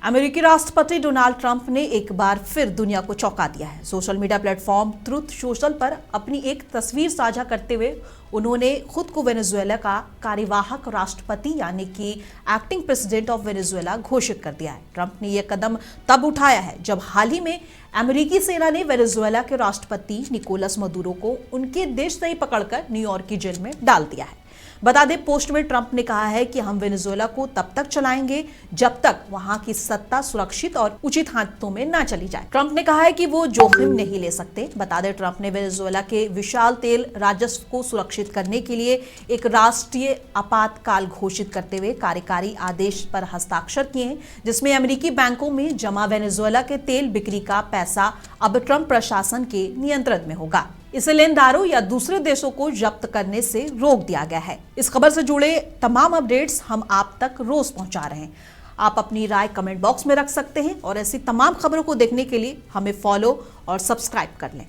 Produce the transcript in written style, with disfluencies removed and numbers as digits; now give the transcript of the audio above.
अमेरिकी राष्ट्रपति Donald Trump ने एक बार फिर दुनिया को चौंका दिया है। Social media platform truth social पर अपनी एक तस्वीर साझा करते हुए उन्होंने खुद को वेनेजुएला का कार्यवाहक राष्ट्रपति यानी कि एक्टिंग प्रेसिडेंट ऑफ वेनेजुएला घोषित कर दिया है। ट्रंप ने यह कदम तब उठाया है जब हाल ही में अमेरिकी सेना ने वेनेजुएला के राष्ट्रपति निकोलस मदुरो को उनके देश से ही पकड़कर न्यूयॉर्क की जेल में डाल दिया है। बता दें, पोस्ट में ट्रंप ने कहा है कि हम वेनेजुएला को तब तक चलाएंगे जब तक वहां की सत्ता सुरक्षित और उचित हाथों में न चली जाए। ट्रंप ने कहा है कि वो जोखिम नहीं ले सकते। बता दें, ट्रंप ने वेनेजुएला के विशाल तेल राजस्व को सुरक्षित करने के लिए एक राष्ट्रीय आपातकाल घोषित करते हुए कार्यकारी आदेश पर हस्ताक्षर किए हैं, जिसमें अमेरिकी बैंकों में जमा वेनेजुएला के तेल बिक्री का पैसा अब ट्रंप प्रशासन के नियंत्रण में होगा। इसे लेनदारों या दूसरे देशों को जब्त करने से रोक दिया गया है। इस खबर से जुड़े तमाम अपडेट्स हम आप तक रोज पहुंचा रहे हैं। आप अपनी राय कमेंट बॉक्स में रख सकते हैं और ऐसी तमाम खबरों को देखने के लिए हमें फॉलो और सब्सक्राइब कर लें।